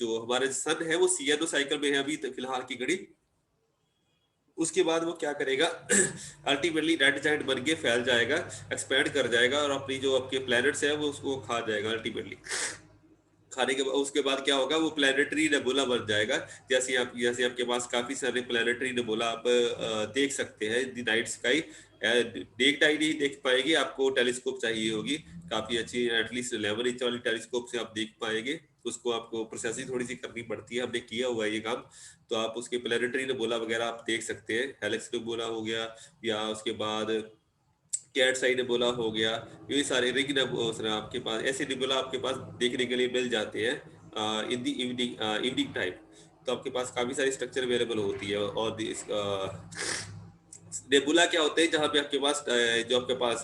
जो हमारे सन है वो CNO साइकिल में है अभी फिलहाल की घड़ी। उसके बाद वो क्या करेगा अल्टीमेटली रेड जाइंट बन के फैल जाएगा, एक्सपैंड कर जाएगा और अपनी जो आपके प्लैनेट्स है वो उसको खा जाएगा अल्टीमेटली। खाने के बाद उसके बाद क्या होगा, वो प्लानिटरी नेबुला बन जाएगा। जैसे आपके पास काफी सारे प्लानिटरी नेबुला आप देख सकते हैं the night sky. Day time नहीं देख पाएंगे, आपको टेलीस्कोप चाहिए होगी काफी अच्छी, एटलीस्ट 11 इंच वाली टेलीस्कोप से आप देख पाएंगे। उसको आपको प्रोसेसिंग थोड़ी सी करनी पड़ती है, हमने किया हुआ है ये काम। तो आप उसके प्लानिटरी नेबुला वगैरह आप देख सकते हैं, हेलिक्स नेबुला हो गया, या उसके बाद कैट साई नेबुला हो गया, ये सारे रिंग नेबुला आपके पास, ऐसे नेबुला आपके पास देखने के लिए मिल जाते हैं इन दी इवनिंग टाइम। तो आपके पास काफी सारी स्ट्रक्चर अवेलेबल होती है। और नेबुला क्या होते हैं जहाँ पे आपके पास जो आपके पास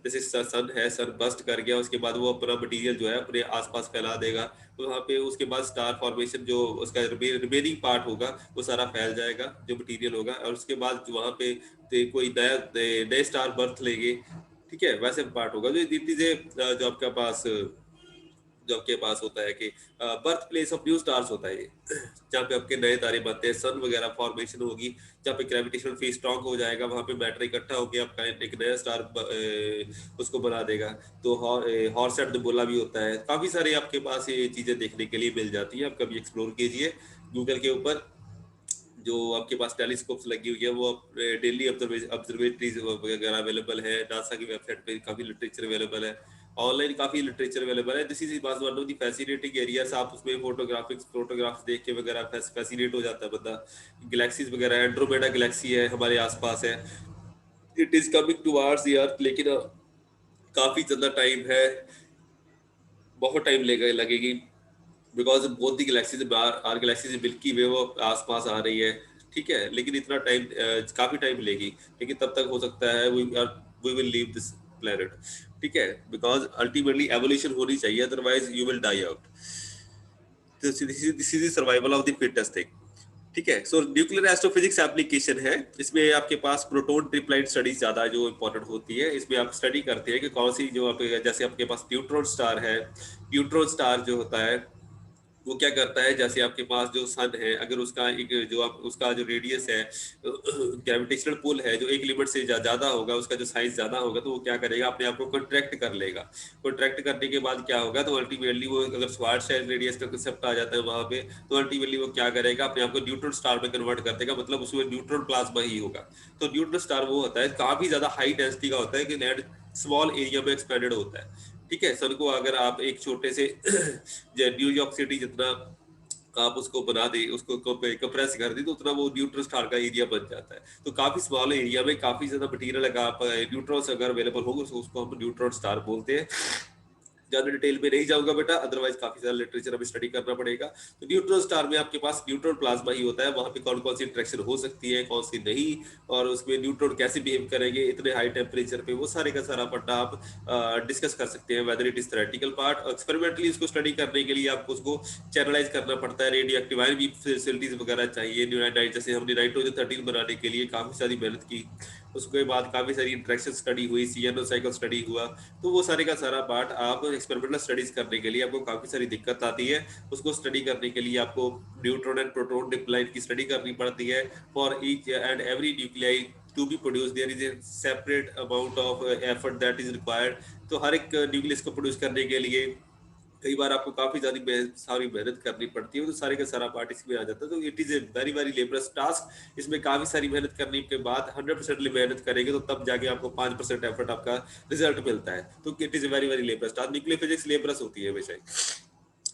जैसे सन है, सन बस्ट कर गया, उसके बाद वो अपना मटेरियल जो है अपने आसपास फैला देगा, तो वहाँ पे उसके बाद स्टार फॉर्मेशन जो उसका रिमेनिंग पार्ट होगा वो सारा फैल जाएगा जो मटेरियल होगा, और उसके बाद वहाँ पे कोई नए स्टार बर्थ लेंगे। ठीक है, वैसे पार्ट होगा जो चीजें जो आपके पास होता है कि birth place of new stars होता है ये, जहाँ पे आपके नए तारे बनते हैं, सन वगैरह फॉर्मेशन होगी, जहाँ पे ग्रेविटेशनल फील्ड स्ट्रांग हो जाएगा, वहाँ पे मैटर इकट्ठा होकर आपका एक नया स्टार उसको बना देगा। तो हॉर्स एट द बोला भी होता है, काफी सारे आपके पास ये चीजें देखने के लिए मिल जाती है। आप कभी एक्सप्लोर कीजिए गूगल के ऊपर, जो आपके पास टेलीस्कोप्स लगी हुई है वो डेली ऑब्जर्वेटरीज वगैरह अवेलेबल है, नासा की वेबसाइट पे काफी लिटरेचर अवेलेबल है, ऑनलाइन काफी लिटरेचर अवेलेबल है। This is one of the fascinating areas. आप उसमें फोटोग्राफ्स देख के वगैरह फैसिनेट हो जाता है बंदा। गैलेक्सीज वगैरह, एंड्रोमेडा गैलेक्सी है हमारे आसपास है, it is coming towards the earth, लेकिन काफी ज्यादा टाइम है, बहुत टाइम लगेगी, because both the galaxies are galaxies Milky Way वो आसपास आ रही है। ठीक है, लेकिन इतना टाइम काफी टाइम लेगी, लेकिन तब तक हो सकता है we will leave this planet. ठीक है, बिकॉज अल्टीमेटली एवोल्यूशन होनी चाहिए, otherwise you will die out. This is survival of the fittest thing. ठीक है, सो न्यूक्लियर एस्ट्रोफिजिक्स एप्लीकेशन है, इसमें आपके पास प्रोटॉन ट्रिपलाइट स्टडीज ज्यादा जो इंपॉर्टेंट होती है। इसमें आप स्टडी करते हैं कि कौन सी जो आप, जैसे आपके पास न्यूट्रॉन स्टार है, न्यूट्रॉन स्टार जो होता है वो क्या करता है, जैसे आपके पास जो सन है, अगर उसका एक जो आप उसका जो रेडियस है, ग्रेविटेशनल पुल है जो एक लिमिट से ज्यादा होगा, उसका जो साइज ज्यादा होगा, तो वो क्या करेगा, अपने आप को कॉन्ट्रैक्ट कर लेगा। कॉन्ट्रैक्ट करने के बाद क्या होगा, तो अल्टीमेटली वो अगर श्वार्ज़शील्ड रेडियस का कंसेप्ट आ जाता है वहां पे, तो अल्टीमेटली वो क्या करेगा, अपने आप को न्यूट्रॉन स्टार में कन्वर्ट कर देगा, मतलब उसमें न्यूट्रॉन प्लाज्मा ही होगा। तो न्यूट्रॉन स्टार वो होता है काफी ज्यादा हाई डेंसिटी का होता है कि स्मॉल एरिया में एक्सपेंडेड होता है। ठीक है, सन को अगर आप एक छोटे से न्यूयॉर्क सिटी जितना आप उसको बना दे, उसको कंप्रेस कर दी, तो उतना वो न्यूट्रॉन स्टार का एरिया बन जाता है। तो काफी स्मॉल एरिया में काफी ज्यादा मटेरियल अगर आप न्यूट्रॉन्स अगर अवेलेबल होगा, उसको हम न्यूट्रॉन स्टार बोलते हैं। ज्यादा डिटेल में नहीं जाऊंगा बेटा, अदरवाइज काफी सारा लिटरेचर अभी स्टडी करना पड़ेगा। तो न्यूट्रॉन स्टार में आपके पास न्यूट्रॉन प्लाज्मा ही होता है, वहां पे कौन कौन सी इंटरेक्शन हो सकती है, कौन सी नहीं, और उसमें न्यूट्रॉन कैसे बिहेव करेंगे इतने हाई टेम्परेचर पे, वो सारे का सारा पट्टा आप डिस्कस कर सकते हैं। Whether it is theoretical part, experimentally इसको स्टडी करने के लिए आपको उसको चैनलाइज करना पड़ता है, रेडियो एक्टिव आयन भी फैसिलिटीज वगैरह चाहिए। जैसे हमने नाइट्रोजन 13 बनाने के लिए काफी सारी मेहनत की, उसके बाद काफी सारी इंटरेक्शन स्टडी हुई, CNO साइकिल स्टडी हुआ। तो वो सारे का सारा पार्ट आप एक्सपेरिमेंटल स्टडीज करने के लिए आपको काफी सारी दिक्कत आती है। उसको स्टडी करने के लिए आपको न्यूट्रॉन एंड प्रोटॉन डिप्लाइन की स्टडी करनी पड़ती है। For each and every nuclei to be produce there is a separate amount of effort that is required. तो हर एक न्यूक्लियस को प्रोड्यूस करने के लिए कई बार आपको काफी सारी मेहनत करनी पड़ती है, तो सारे का सारा पार्ट इसमें आ जाता है। तो it is a very very labours task. इसमें काफी सारी मेहनत करने के बाद 100% मेहनत करेंगे तो तब जाके आपको 5% एफर्ट आपका रिजल्ट मिलता है। तो it is a very very labours task. Nuclear physics labours होती है हमेशा।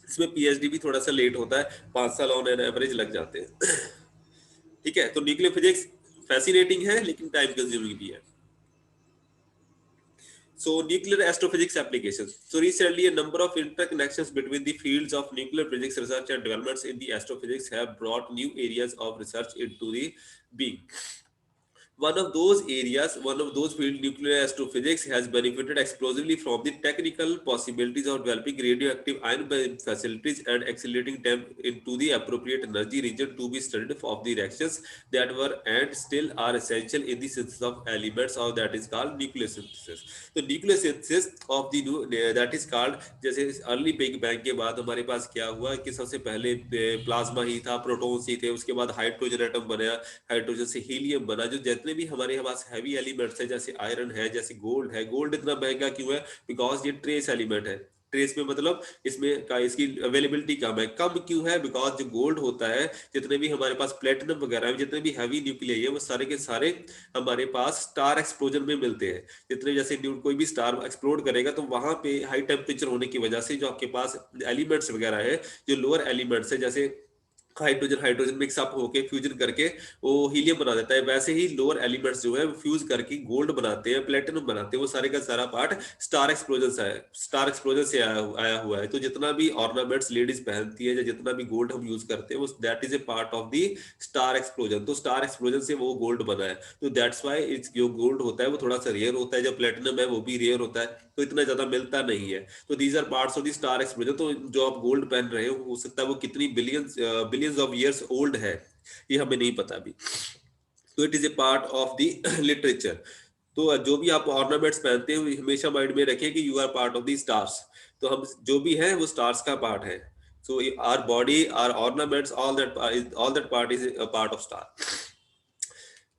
इसमें PhD भी थोड़ा सा लेट होता है, 5 साल ऑन एन एवरेज लग जाते हैं। ठीक है, तो न्यूक्लियर फिजिक्स फैसिनेटिंग है लेकिन टाइम कंज्यूमिंग भी है। So nuclear astrophysics applications. So recently a number of interconnections between the fields of nuclear physics research and developments in the astrophysics have brought new areas of research into the being. One of those areas, one of those field, nuclear astrophysics, has benefited explosively from the technical possibilities of developing radioactive ion facilities and accelerating them into the appropriate energy region to be studied of the reactions that were and still are essential in the synthesis of elements, or that is called nucleosynthesis. तो nucleosynthesis of the that is called, जैसे early big bang के बाद हमारे पास क्या हुआ कि सबसे पहले प्लाज्मा ही था, प्रोटॉन्स ही थे, उसके बाद हाइड्रोजन एटम बनाया, हाइड्रोजन से हीलियम बना, जो जितने भी हमारे पास हैवी एलिमेंट्स है जैसे आयरन है, जैसे गोल्ड है। गोल्ड इतना महंगा क्यों है? बिकॉज ये ट्रेस एलिमेंट है। ट्रेस में मतलब इसमें का इसकी अवेलेबिलिटी कम है। कम क्यों है? बिकॉज जो गोल्ड होता है, जितने भी हमारे पास प्लेटिनम वगैरह है, जितने भी हैवी न्यूक्लियाई है, वो सारे के सारे हमारे पास स्टार एक्सप्लोजन में मिलते हैं। जितने जैसे कोई भी स्टार एक्सप्लोड करेगा तो वहां पे हाई टेम्परेचर होने की वजह से जो आपके पास एलिमेंट्स वगैरह है, जो लोअर एलिमेंट्स है, जैसे हाइड्रोजन हाइड्रोजन मिक्सअप होके फ्यूजन करके वो हीलियम बना देता है, वैसे ही लोअर एलिमेंट्स जो है फ्यूज करके गोल्ड बनाते हैं, प्लेटिनम बनाते हैं। वो सारे का सारा पार्ट स्टार एक्सप्लोजन से है, स्टार एक्सप्लोजन से आया हुआ है। तो जितना भी ऑर्नामेंट्स लेडीज पहनती है या जितना भी गोल्ड हम यूज करते हैं, वो that is a part of the star explosion. तो स्टार एक्सप्लोजन से वो गोल्ड बना है। तो दैट्स वाई जो गोल्ड होता है वो थोड़ा सा रेयर होता है, जो प्लेटिनम है वो भी रेयर होता है, तो इतना ज्यादा मिलता नहीं है। तो these are parts of the star explosion. तो जो आप गोल्ड पहन रहे हो सकता है वो कितनी billions billions of years old है, ये हमें नहीं पता अभी। तो it is a part of the literature. तो जो भी आप ऑर्नामेंट्स पहनते हैं हमेशा माइंड में रखें कि you are part of the stars. तो हम जो भी है वो स्टार्स का पार्ट है। So our body, our ornaments, all that part is a part of star.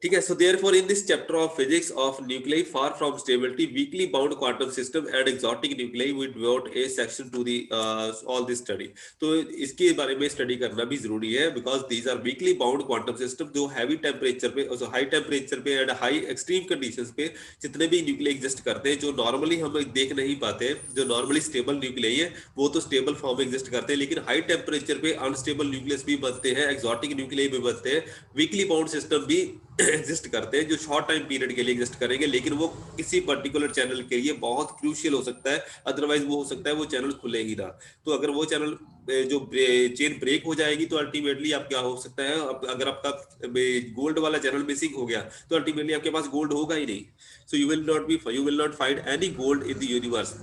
ठीक है। So therefore in this chapter of physics of nuclei far from stability, weakly bound quantum system and exotic nuclei, we devote a section to the all this study. तो इसके बारे में study करना भी जरूरी है, because these are weakly bound quantum system, जो heavy temperature पे, हाई टेम्परेचर पे एंड हाई एक्सट्रीम कंडीशंस पे जितने भी न्यूक्लियाई एग्जिस्ट करते हैं, जो नॉर्मली हम देख नहीं पाते, जो नॉर्मली स्टेबल न्यूक्लियाई है वो तो स्टेबल फॉर्म में एग्जिस्ट करते हैं, लेकिन हाई टेम्परेचर पे अनस्टेबल न्यूक्लियस भी बनते हैं, एक्सोटिक न्यूक्लियाई भी बनते हैं, वीकली बाउंड सिस्टम भी एग्जिस्ट करते हैं, जो शॉर्ट टाइम पीरियड के लिए एग्जिस्ट करेंगे, लेकिन वो किसी पर्टिकुलर चैनल के लिए बहुत क्रूशियल हो सकता है, अदरवाइज वो हो सकता है वो चैनल खुले ही ना। तो अगर वो चैनल जो चेन ब्रेक हो जाएगी तो अल्टीमेटली आप क्या हो सकता है, अगर आपका गोल्ड वाला चैनल मिसिंग हो गया तो अल्टीमेटली आपके पास गोल्ड होगा ही नहीं। So you will not find any gold in the universe.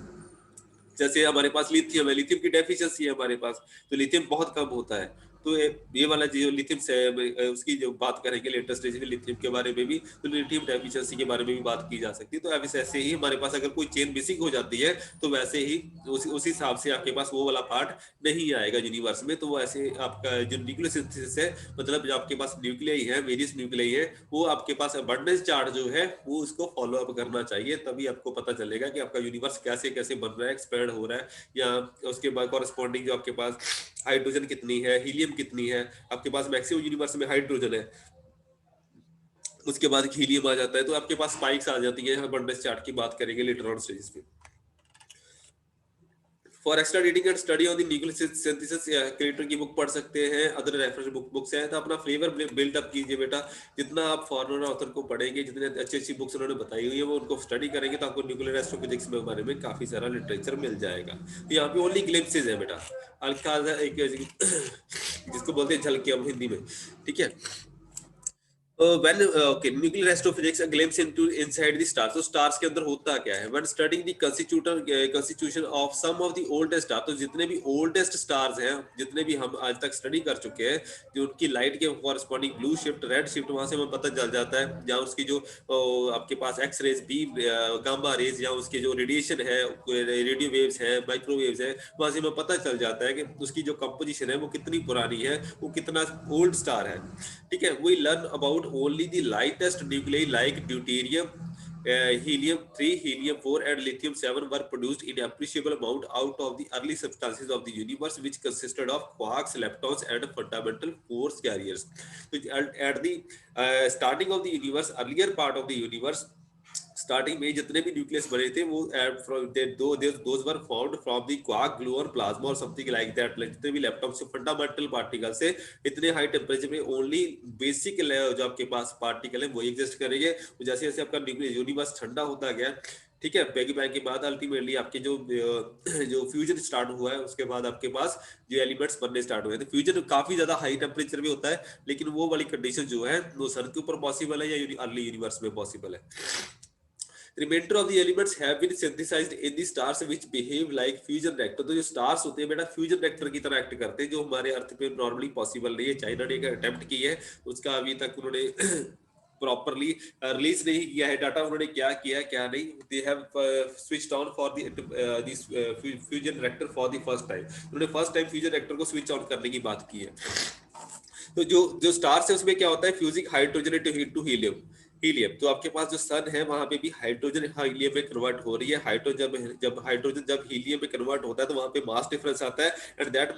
जैसे हमारे पास लिथियम है, लिथियम की डेफिशिएंसी है हमारे पास, तो लिथियम बहुत कम होता है। तो ये वाला जो लिथियम से उसकी जो बात करेंगे लेटेस्ट स्टेज में लिथियम के बारे में भी, तो लिथियम डेफिशिएंसी के बारे में भी बात की जा सकती है। तो ऐसे ही हमारे पास अगर कोई चेन मिसिंग हो जाती है तो वैसे ही उसी हिसाब से आपके पास वो वाला पार्ट नहीं आएगा यूनिवर्स में। तो वो ऐसे आपका जो न्यूक्लियोसिंथेसिस है, मतलब जो आपके पास न्यूक्लियाई है, वेरियस न्यूक्लियाई है, वो आपके पास अबंडेंस चार्ट जो है वो उसको फॉलो अप करना चाहिए, तभी आपको पता चलेगा कि आपका यूनिवर्स कैसे कैसे बन रहा है, एक्सपैंड हो रहा है, या उसके बाद कॉरेस्पॉन्डिंग जो आपके पास हाइड्रोजन कितनी है, हीलियम कितनी है। आपके पास मैक्सिमम यूनिवर्स में हाइड्रोजन है, उसके बाद हीलियम आ जाता है, तो आपके पास स्पाइक्स आ जाती है। अबंडेंस चार्ट की बात करेंगे लेटर ऑन स्टेजेस पे। For extra reading and study on the nucleosynthesis creator की बुक पढ़ सकते हैं, अदर रेफरेंस बुक्स हैं। तो अपना फ्लेवर बिल्ड अप कीजिए बेटा। जितना आप फॉरेनर ऑथर को पढ़ेंगे, जितने अच्छी अच्छी बुक्स उन्होंने बताई हुई है वो उनको स्टडी करेंगे, तो आपको न्यूक्लियर एस्ट्रोफिजिक्स के बारे में काफी सारा लिटरेचर मिल जाएगा। तो यहाँ पे ओनली ग्लिम्पसेस है बेटा, हल्का एक जिसको बोलते हैं झलकियां हिंदी में, ठीक है। when okay, nuclear astrophysics a glimpse into inside the stars। तो stars के अंदर होता क्या है? when studying the constitution of some of the oldest stars, तो जितने भी oldest stars हैं, जितने भी हम आज तक स्टडी कर चुके हैं, जो उनकी लाइट के corresponding blue shift, red shift, वहां से हमें पता चल जाता है, जहाँ उसकी जो आपके पास x rays, beam, gamma rays, या उसके जो रेडिएशन है, रेडियो वेव्स है, माइक्रोवेव्स है, वहां से हमें पता चल जाता है कि उसकी जो कंपोजिशन है वो कितनी पुरानी है, वो कितना ओल्ड स्टार है, ठीक है। We learn about only the lightest nuclei like deuterium, helium-3, helium-4 and lithium-7 were produced in appreciable amount out of the early substances of the universe, which consisted of quarks, leptons and fundamental force carriers। So at the starting of the universe, earlier part of the universe, starting में जितने भी nucleus बने थे वो those were found from the quark, gluon, plasma और something like that. जितने भी laptop से फंडामेंटल पार्टिकल से इतने हाई टेम्परेचर में ओनली बेसिक जो आपके पास पार्टिकल है वो एग्जिस्ट करेंगे। जैसे जैसे आपका यूनिवर्स ठंडा होता गया, ठीक है। बिग बैंग के बाद अल्टीमेटली आपके जो जो फ्यूजन स्टार्ट हुआ है, उसके बाद आपके पास जो एलिमेंट्स बनने स्टार्ट हुए हैं। तो फ्यूजन काफी ज्यादा हाई टेम्परेचर में होता है, लेकिन वो वाली कंडीशन जो है वो सन के ऊपर पॉसिबल है या अर्ली यूनिवर्स में पॉसिबल है। Remainder of the elements have been synthesised in the stars which behave like fusion reactor. तो जो स्टार्स होते हैं बेटा फ्यूजन रिएक्टर की तरह एक्ट करते हैं, जो हमारे अर्थ पे नॉर्मली पॉसिबल नहीं है। चाइना ने एक अटेम्प्ट की है, उसका अभी तक उन्होंने प्रॉपरली रिलीज नहीं किया है डाटा, उन्होंने क्या किया क्या नहीं। They have switched on for this fusion reactor for the first time. उन्होंने फर्स्ट टाइम फ्यूजन रिएक्टर को स्विच ऑन करने की बात की है। तो जो जो स्टार्स है उसमें क्या होता है, fusing hydrogen to helium. Helium तो आपके पास जो सन है वहां पे भी हाइड्रोजन हीलियम में कन्वर्ट हो रही है। हाइड्रोजन जब हीलियम में कन्वर्ट होता है तो वहां पे मास डिफरेंस आता है, and that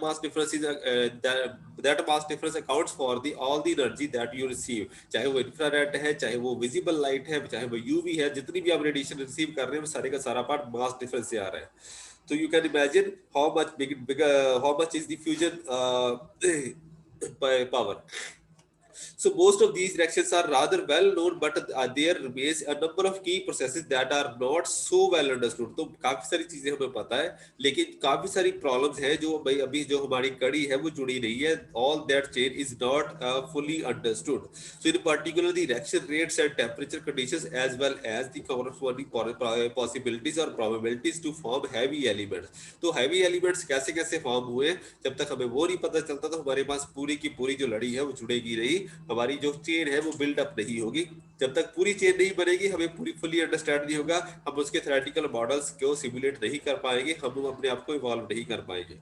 mass difference accounts for the all the energy that you receive. चाहे वो इंफ्रारेड है, चाहे वो विजिबल लाइट है, चाहे वो यूवी है, जितनी भी आप रेडिएशन रिसीव कर रहे हैं वो सारे का सारा पार्ट मास डिफरेंस से आ रहा है। तो you can imagine how much is the fusion power. So most of these reactions are rather well known, but there remains a number of key processes that are not so well understood. तो काफी सारी चीजें हमें पता है, लेकिन काफी सारी प्रॉब्लम्स हैं जो भाई अभी जो हमारी कड़ी है वो जुड़ी नहीं है. All that chain is not fully understood. So in particular, the reaction rates and temperature conditions, as well as the corresponding possibilities or probabilities to form heavy elements. तो heavy elements कैसे कैसे फॉर्म हुए, जब तक हमें वो नहीं पता चलता तो हमारे पास पूरी की पूरी जो लड़ी है वो जुड़ेगी नहीं, हमारी जो चेन है वो बिल्डअप नहीं होगी. जब तक पूरी चेन नहीं बनेगी हमें पूरी फुली अंडरस्टैंड नहीं होगा, हम उसके थ्योरेटिकल मॉडल्स को सिमुलेट नहीं कर पाएंगे, हम अपने आप को इवॉल्व नहीं कर पाएंगे.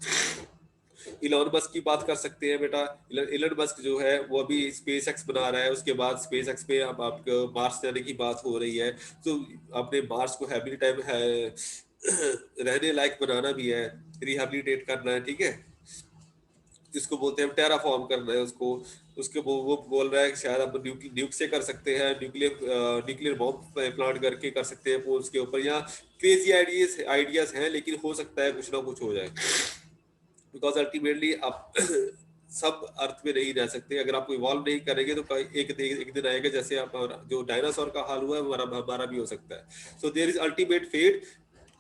इलॉन मस्क की बात कर सकते हैं बेटा. इलॉन मस्क जो है वो अभी स्पेस एक्स बना रहा है, उसके बाद स्पेस एक्स पे अब आपको मार्स जाने की बात हो रही है. तो अपने मार्स को हैबिटेट है रहने लायक बनाना भी है, रिहेबिलिटेट करना है, ठीक है, जिसको बोलते हैं टेराफॉर्म करना है उसको. उसके वो बोल रहा है कि शायद आप न्यूक से कर सकते हैं, न्यूक्लियर बॉम्ब प्लांट करके कर सकते हैं पोल्स के ऊपर. या क्रेजी आइडियाज हैं, लेकिन हो सकता है कुछ ना कुछ हो जाए, बिकॉज अल्टीमेटली आप सब अर्थ में नहीं रह सकते. अगर आप इवॉल्व नहीं करेंगे तो एक दिन आएगा जैसे आप जो डायनासोर का हाल हुआ है हमारा भी हो सकता है. So there is ultimate fate.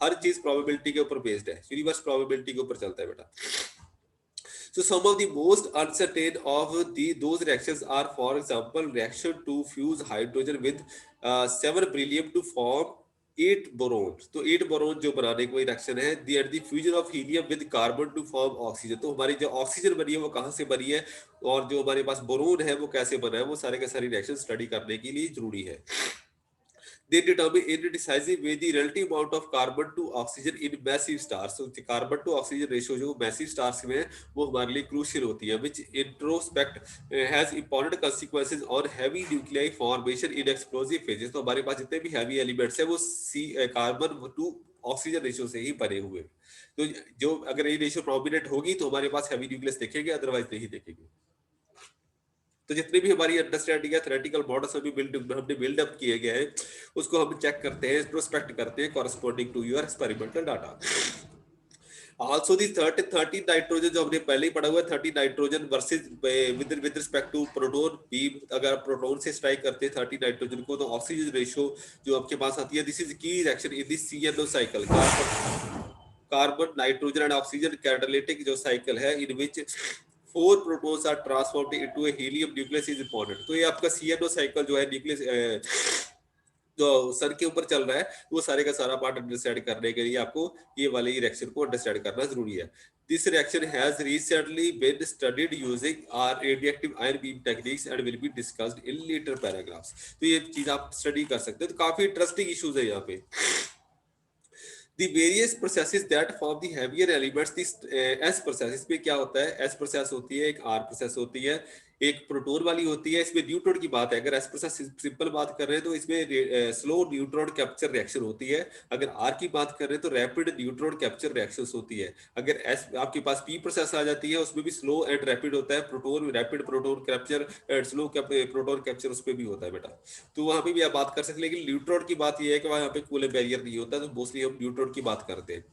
हर चीज प्रोबेबिलिटी के ऊपर बेस्ड है, यूनिवर्स प्रोबेबिलिटी के ऊपर चलता है बेटा. So some of the most uncertain of those reactions are, for example, reaction to fuse hydrogen with 7 beryllium to form 8 boron. तो 8 बोरोन जो बनाने की रिएक्शन है, the at the fusion of helium with carbon to form oxygen. तो हमारी जो oxygen बनी है वो कहाँ से बनी है, और जो हमारे पास बोरोन है वो कैसे बना है, वो सारे के सारी रिएक्शन स्टडी करने के लिए जरूरी है. They determine in a decisive way the relative amount of carbon to oxygen in massive stars. So the carbon to oxygen ratio जो massive stars में है वो हमारे लिए crucial होती है, which introspect has important consequences on heavy nuclei formation in explosive phases. तो हमारे पास जितने भी heavy elements है वो carbon to ऑक्सीजन रेशियो से ही बने हुए. तो जो अगर ये रेशियो प्रोमिनेंट होगी तो हमारे पास हैवी न्यूक्लियस देखेंगे, अदरवाइज नहीं देखेंगे. तो जितने भी हमारी अंडरस्टैंडिंग है, थ्योरेटिकल मॉडल्स हमने बिल्डअप किए गए हैं, उसको हम चेक करते हैं, प्रोस्पेक्ट करते हैं corresponding to your experimental data. Also the 13 nitrogen जो हमने पहले ही पढ़ा हुआ है, 13 nitrogen versus with respect to proton beam. अगर आप प्रोटॉन से स्ट्राइक करते हैं 13 नाइट्रोजन को तो ऑक्सीजन रेशियो जो आपके पास आती है, this is key reaction in this CNO cycle, carbon nitrogen and oxygen catalytic जो साइकिल है, in which 4 protons are transformed into a helium nucleus is important. तो ये आपका CNO साइकिल जो है न्यूक्लियस जो सन के ऊपर चल रहा है, वो सारे का सारा पार्ट अंडरस्टैंड करने के लिए आपको ये वाले रिएक्शन को अंडरस्टैंड करना जरूरी है. This reaction has recently been studied using are radioactive ion beam techniques and will be discussed in later paragraphs. तो ये चीज आप स्टडी कर सकते हो. तो काफी इंटरेस्टिंग इश्यूज है यहाँ पे. The various processes that form the heavier elements, this S process, इसमें क्या होता है, S process होती है, एक R process होती है, एक प्रोटॉन वाली होती है. इसमें न्यूट्रॉन की बात है. अगर S process सिंपल बात कर रहे हैं तो इसमें स्लो न्यूट्रॉन कैप्चर रिएक्शन होती है. अगर R की बात कर रहे हैं तो रैपिड न्यूट्रॉन कैप्चर रिएक्शंस होती है. अगर S आपके पास P प्रोसेस आ जाती है, उसमें भी स्लो एंड रैपिड होता है. Proton rapid proton capture and slow proton capture उसमें भी होता है बेटा. तो वहां पे भी आप बात कर सकते हैं, लेकिन न्यूट्रॉन की बात यह है कि वहां पे कूलेंट बैरियर नहीं होता, तो मोस्टली हम न्यूट्रॉन की बात करते हैं.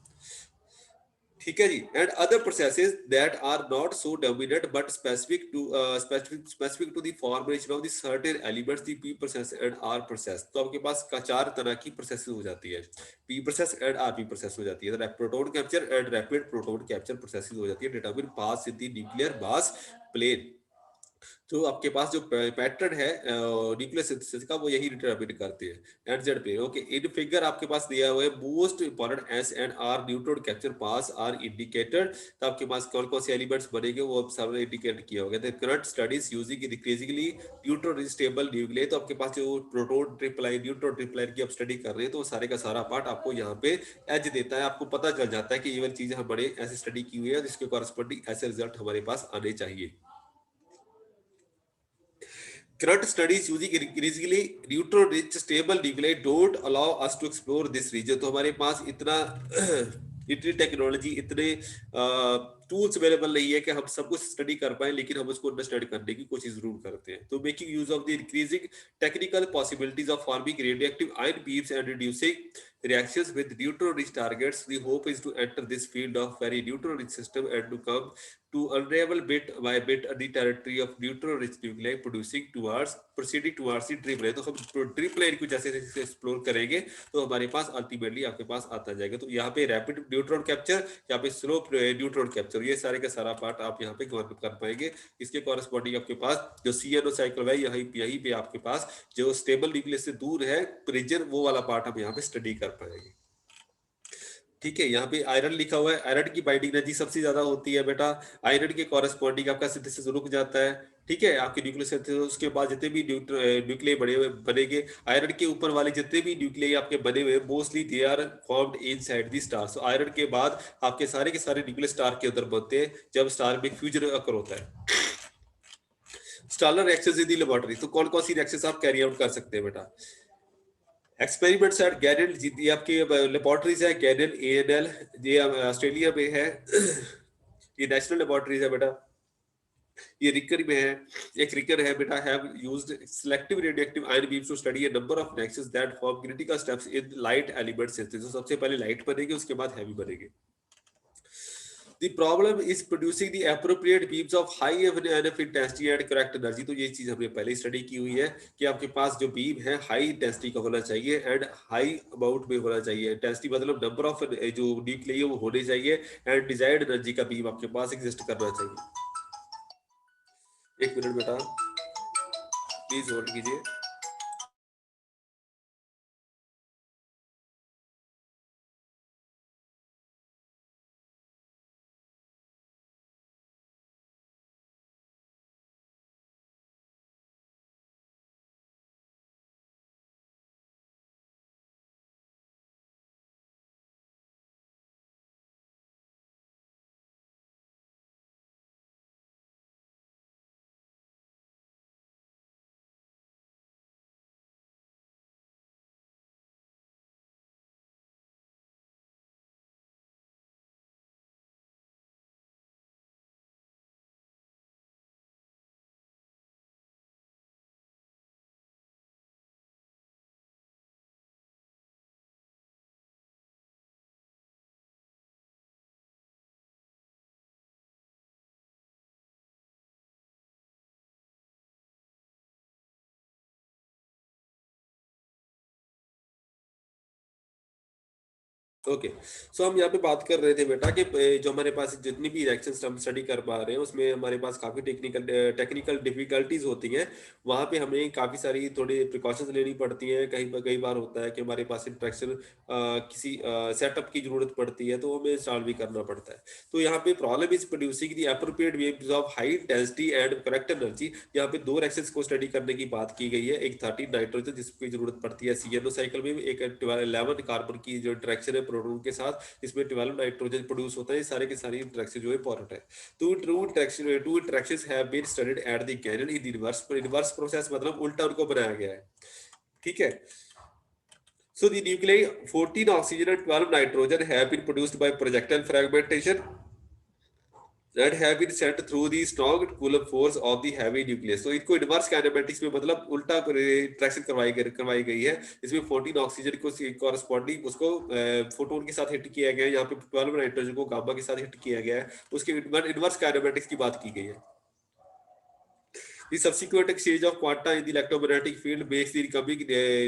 ठीक है जी। And other processes that are not so dominant but specific to the formation of the certain elements, the p process and r process. तो आपके पास का 4 तरह की प्रोसेस हो जाती है, P process and R P process हो जाती है। Proton capture and rapid proton capture process हो जाती है, determine paths in the nuclear mass plane. तो आपके पास जो पैटर्न है न्यूक्लियर सिंथेसिस का, वो यही डिटरमिन करते हैं। एनजेड पे ओके, इन फिगर आपके पास दिया हुआ है most important S and R neutron capture paths are indicated. तो आपके पास कौन कौन से एलिमेंट्स बनेंगे वो अब सामने इंडिकेट किया होगा। The current studies using increasingly neutron stable nuclear. तो आपके पास जो प्रोटॉन ट्रिपल न्यूट्रॉन ट्रिपल की आप स्टडी कर रहे हैं, तो सारे का सारा पार्ट आपको यहाँ पे एज देता है, आपको पता चल जाता है कि ये वाली चीज हमारे ऐसे स्टडी की हुई है, जिसके कॉरस्पॉन्डिंग ऐसे रिजल्ट हमारे पास आने चाहिए। Current studies using increasingly neutron-rich stable nuclei don't allow us to explore this region। तो हमारे पास इतना इतनी टेक्नोलॉजी, इतने टूल्स अवेलेबल नहीं है कि हम सब कुछ स्टडी कर पाए, लेकिन हम उसको अंडरस्टैंड करने की कोशिश जरूर करते हैं। तो making use of the increasing technical possibilities of forming radioactive ion beams and reducing reactions with neutron-rich targets, the hope is to enter this field of very neutron-rich system and to come to unravel bit by bit the territory of neutron-rich nuclei proceeding towards the dream plane। तो हम dream plane को जैसे जैसे explore करेंगे, तो हमारे पास ultimately आपके पास आता जाएगा। तो यहाँ पे रैपिड न्यूट्रॉन कैप्चर, यहाँ पे स्लो न्यूट्रॉन कैप्चर, ये सारे का सारा पार्ट आप यहाँ पे कवर कर पाएंगे। इसके कॉरेस्पॉन्डिंग आपके पास जो CNO साइकिल है, यही पे आपके पास जो स्टेबल न्यूक्लियस से दूर है रीजन, वो वाला पार्ट हम यहाँ पे स्टडी कर पाएंगे। ठीक है, यहाँ पे आयरन लिखा हुआ है, आयरन की बाइंडिंग एनर्जी सबसे ज्यादा होती है बेटा। आयरन के कॉरेस्पॉन्डिंग आपका सिंथेसिस रुक जाता है। ठीक है, आपके न्यूक्लियस सिंथेसिस, उसके बाद जितने भी न्यूक्लियस बनेंगे, आयरन के ऊपर वाले जितने भी न्यूक्लियस आपके बने हुए, mostly they are formed inside the star. So iron के बाद आपके सारे के सारे न्यूक्लियस स्टार के अंदर बनते हैं, जब स्टार में फ्यूजन अकर होता है। स्टालर रिएक्शंस इन द लेबोरेटरी, तो कौन कौन सी रिएक्शंस आप कैरी आउट कर सकते हैं बेटा? एक्सपेरिमेंट्स एट गैरल, ये आपके लेबोरेटरीज है, गैरल ANL, ये ऑस्ट्रेलिया में है। ये नेशनल लेबोरेटरीज है बेटा। ये रिकर में है, एक रिकर है बेटा, have used selective radioactive ion beams to study a number of reactions that form critical steps in light element synthesis. सबसे पहले लाइट बनेगी, उसके बाद हैवी बनेगी। The problem is producing the appropriate beams of high enough intensity and correct energy। तो ये चीज हमने पहले स्टडी की हुई है कि आपके पास जो बीम है हाई इंटेंसिटी का होना चाहिए एंड हाई अमाउंट में होना चाहिए। इंटेंसिटी मतलब नंबर ऑफ जो न्यूक्लियस वो होने चाहिए, एंड डिजायर्ड एनर्जी का बीम आपके पास एग्जिस्ट करना चाहिए। एक मिनट बेटा, प्लीज होल्ड कीजिए। ओके, सो हम यहाँ पे बात कर रहे थे बेटा कि जो हमारे पास जितनी भी रिएक्शंस हम स्टडी कर पा रहे हैं, उसमें हमारे पास काफी टेक्निकल डिफिकल्टीज होती हैं। वहाँ पे हमें काफी सारी थोड़ी प्रिकॉशंस लेनी पड़ती हैं। कई बार होता है कि हमारे पास इंट्रैक्शन किसी सेटअप की जरूरत पड़ती है, तो हमें इंस्टॉल भी करना पड़ता है। तो यहाँ पे problem is producing the appropriate waves of high intensity and correct energy. यहाँ पे 2 रिएक्शंस को स्टडी करने की बात की गई है। एक 13 नाइट्रोजन जिसकी जरूरत पड़ती है CNO साइकिल में, एक 11 कार्बन की जो इंटरेक्शन है प्रोटॉन के साथ, इसमें 12 नाइट्रोजन प्रोड्यूस होता है। सारे के सारी इंटरेक्शन जो है इंपॉर्टेंट है। तो two interactions have been studied at the canon in reverse process, मतलब उल्टा उनको बनाया गया है। ठीक है, so the nuclei 14 oxygen and 12 nitrogen have been produced by projectile fragmentation that have been sent through the strong Coulomb force of the heavy nucleus. तो इनको इनवर्स काइनेमेटिक्स में मतलब उल्टा इंटरेक्शन करवाई गई है। इसमें 14 ऑक्सीजन को कॉरस्पॉन्डिंग उसको फोटोन के साथ हिट किया गया है, यहाँ पे 12 नाइट्रोजन को गामा के साथ हिट किया गया है, उसके इनवर्स काइनेमेटिक्स की बात की गई है। The subsequent exchange of quanta in the electromagnetic field makes the incoming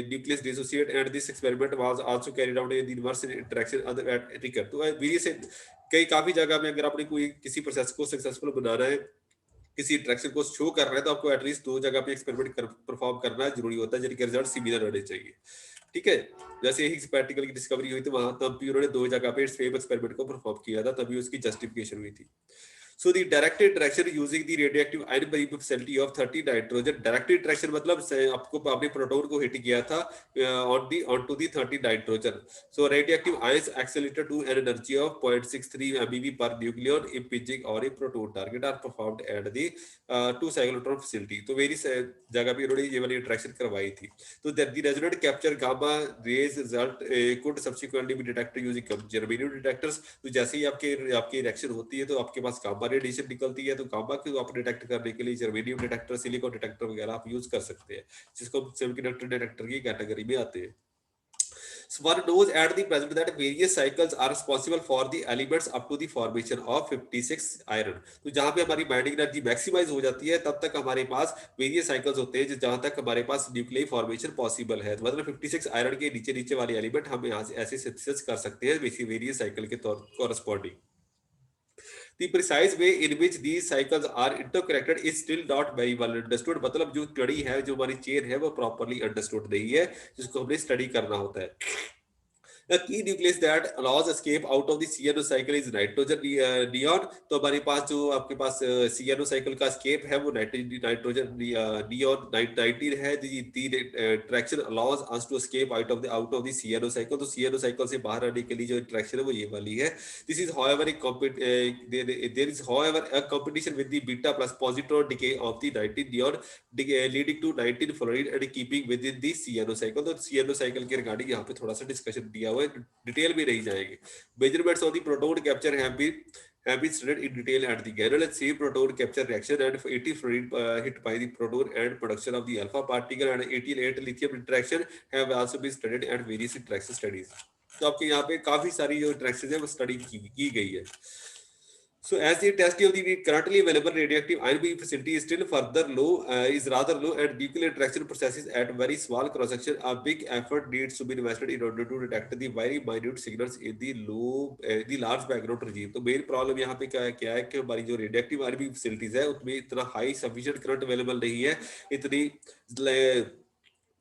nucleus dissociate, and this experiment was also carried out in the inverse interaction at recur. तो various कई काफी जगह में अगर आपने कोई किसी प्रोसेस को सक्सेसफुल बनाना है, किसी इंटरेक्शन को शो करना है, तो आपको एटलीस्ट 2 जगह पे एक्सपेरिमेंट परफॉर्म करना जरूरी होता है, जिनके रिजल्ट सिमिलर होने चाहिए। ठीक है, जैसे हिग्स पार्टिकल की डिस्कवरी हुई थी वहां तब भी उन्होंने 2 जगह पे सेम एक्सपेरिमेंट को परफॉर्म किया था, तभी उसकी जस्टिफिकेशन हुई थी। So the direct interaction using the radioactive ion beam facility of 30 nitrogen, direct interaction मतलब आपको आपने प्रोटॉन को हिट किया था onto the 30 nitrogen. So radioactive ions accelerated to an energy of 0.63 MeV per nucleon impinging on a proton target are performed at the 2 cyclotron facility. तो very जगह पे इन्होंने ये वाली इंटरेक्शन करवाई थी। तो the resonant capture gamma rays result could subsequently be detected using germanium detectors. तो जैसे ही आपकी रिएक्शन होती है तो आपके पास गामा रेडिएशन निकलती है, तो गामा को आप डिटेक्ट करने के लिए जर्मेनियम डिटेक्टर, सिलिकॉन डिटेक्टर वगैरह आप यूज कर सकते हैं, जिसको सेमीकंडक्टर डिटेक्टर की कैटेगरी में आते हैं। So one knows at the present that various cycles are responsible for the elements up to the formation of 56 iron. तो जहां पे हमारी बाइंडिंग एनर्जी मैक्सिमाइज हो जाती है तब तक हमारे पास वेरियस साइकिल्स होते हैं जहां तक हमारे पास न्यूक्लियर फॉर्मेशन पॉसिबल है। मतलब 56 आयरन के नीचे नीचे वाले एलिमेंट हम यहाँ से ऐसे सिंथेसिस कर सकते हैं वेरियस साइकिल के तौर corresponding. The precise way in which these cycles are interconnected is still not very well understood. मतलब जो कड़ी है, जो हमारी चेन है, वो प्रॉपरली अंडरस्टूड नहीं है, जिसको हमने स्टडी करना होता है। A key nucleus that allows escape out of the CNO cycle is nitrogen neon. तो हमारे पास जो आपके पास CNO cycle का escape है वो nitrogen neon 19 है। The interaction allows us to escape out of the CNO cycle. तो CNO cycle से बाहर आने के लिए जो interaction है वो ये वाली है। This is however there is however a competition with the beta plus positron decay of the 19 neon leading to 19 fluorine and keeping within the CNO cycle. तो CNO cycle के रिगार्डिंग यहाँ पे थोड़ा सा डिस्कशन दिया हुआ है, डिटेल में नहीं जाएंगे। Measurements of the proton capture have been studied in detail at the Ganel and same proton capture reaction and 80 fluorine hit by the proton and production of the alpha particle and 88 lithium interaction have also been studied at various interaction studies. तो आपके यहाँ पे काफी सारी जो interaction है वो study की गई है। So as the intensity of the currently available radioactive ion beam facility is still is rather low, and nuclear interaction processes at very small cross section, a big effort needs to be invested in order to detect the very minute signals in the large background regime. तो main problem यहाँ पे क्या है कि हमारी जो radioactive ion beam facilities है उसमें इतना हाई सफिशिएंट करंट अवेलेबल नहीं है, इतनी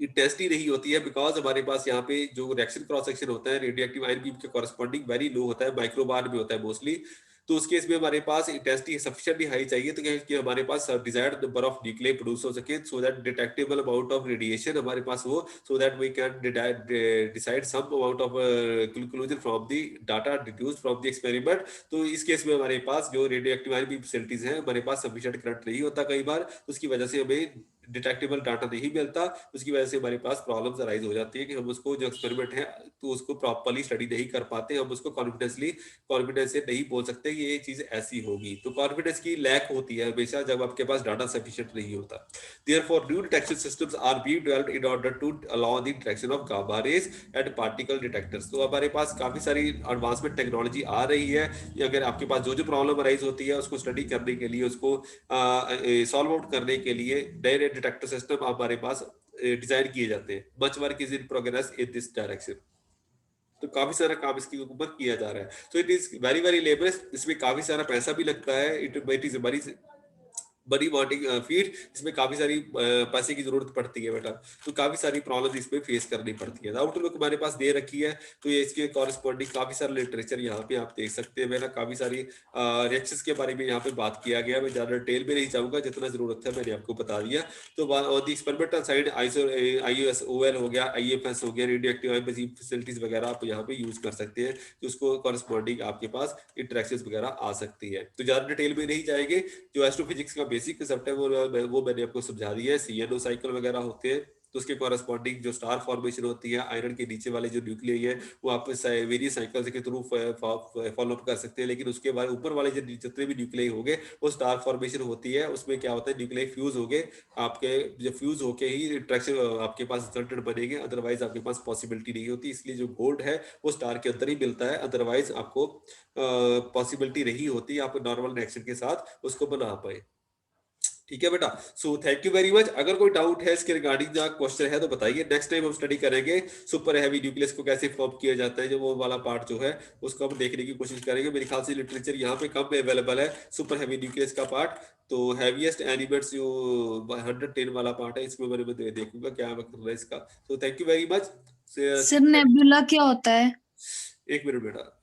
इंटेंसिटी नहीं होती है, बिकॉज हमारे पास यहाँ पे जो रिएक्शन क्रॉस सेक्शन होता है रेडियोएक्टिव आयन बीम के कॉरस्पॉन्डिंग वेरी लो होता है, माइक्रोबार में होता है मोस्टली। तो उस केस में हमारे पास इंटेंसिटी सफिशिएंटली हाई चाहिए तो कि हमारे पास desired number of nuclear produce हो सके, so that detectable amount of radiation हमारे पास हो, so that we can decide some amount of conclusion from the data deduced from the experiment. तो इस केस में हमारे पास जो रेडियोएक्टिव आयन बीम फैसिलिटीज हैं हमारे पास सफिशिएंट करंट नहीं होता कई बार, उसकी वजह से हमें डिटेक्टेबल डाटा नहीं मिलता, उसकी वजह से हमारे पास प्रॉब्लम्स अराइज हो जाती है कि हम उसको जो एक्सपेरिमेंट है तो उसको प्रॉपर्ली स्टडी नहीं कर पाते, हम उसको कॉन्फिडेंस से नहीं बोल सकते कि ये चीज ऐसी होगी। तो कॉन्फिडेंस की लैक होती है हमेशा जब आपके पास डाटा सफिशिएंट नहीं होता। Therefore new detection systems are being developed in order to allow the detection of gamma rays and particle detectors. तो हमारे पास काफी सारी एडवांसमेंट टेक्नोलॉजी आ रही है, अगर आपके पास जो प्रॉब्लम अराइज होती है उसको स्टडी करने के लिए, उसको सॉल्व आउट करने के लिए नए डिटेक्टर सिस्टम हमारे पास डिजाइन किए जाते हैं। Much work is in progress in this direction. तो काफी सारा काम इसके ऊपर किया जा रहा है। So it is very very labours, इसमें काफी सारा पैसा भी लगता है, इट इज वेरी बड़ी वाटिंग फीड, इसमें काफी सारी पैसे की जरूरत पड़ती है बेटा, तो काफी सारी प्रॉब्लम इसमें फेस करनी पड़ती है। आउटलुक हमारे पास दे रखी है, तो ये इसके कॉरेस्पॉन्डिंग काफी सारा लिटरेचर यहाँ पे आप देख सकते हैं। मैंने काफी सारी रिएक्शंस के बारे में यहाँ पे बात किया गया, मैं ज्यादा डिटेल में नहीं जाऊंगा, जितना जरूरत है मैंने आपको बता दिया। तो on the experimental side IUSOL हो गया, IFS हो गया, रेडियोएक्टिव आयन बेम फैसिलिटीज वगैरह आप यहाँ पे यूज कर सकते हैं, तो उसको कॉरेस्पॉन्डिंग आपके पास इंटरेक्शंस वगैरह आ सकती है। तो ज्यादा डिटेल में नहीं जाएंगे, जो एस्ट्रोफिजिक्स का बेसिक कंसेप्ट है वो मैंने आपको समझा दिया है। CNO साइकिल वगैरह होते हैं, तो उसके कॉरेस्पॉन्डिंग जो स्टार फॉर्मेशन होती है, आयरन के नीचे वाले जो न्यूक्लियाई है वो आप वेरियस साइकिल्स के थ्रू फॉलो अप कर सकते हैं। लेकिन उसके बाद ऊपर वाले जो जितने भी न्यूक्लियाई हो गए वो स्टार फॉर्मेशन होती है, उसमें क्या होता है न्यूक्लियाई फ्यूज हो गए, आपके जो फ्यूज होके ही इंट्रैक्शन आपके पास रिजल्टेंट बनेंगे, अदरवाइज आपके पास पॉसिबिलिटी नहीं होती। इसलिए जो गोल्ड है वो स्टार के अंदर ही मिलता है, अदरवाइज आपको पॉसिबिलिटी नहीं होती आप नॉर्मल रिएक्शन के साथ उसको बना पाए। ठीक है बेटा, so thank you very much. अगर कोई डाउट है इसके रिगार्डिंग जो क्वेश्चन है तो बताइए। नेक्स्ट टाइम हम स्टडी करेंगे सुपर हैवी न्यूक्लियस को कैसे फॉर्म किया जाता है, जो वो वाला पार्ट जो है उसको हम देखने की कोशिश करेंगे। मेरे ख्याल से लिटरेचर यहाँ पे कम अवेलेबल है सुपर हैवी न्यूक्लियस का पार्ट। तो हैवीएस्ट एलिमेंट्स जो 110 वाला पार्ट है इसमें मैं देखूंगा क्या मतलब है इसका। तो thank you very much. Sir nebula क्या होता है? एक मिनट बेटा।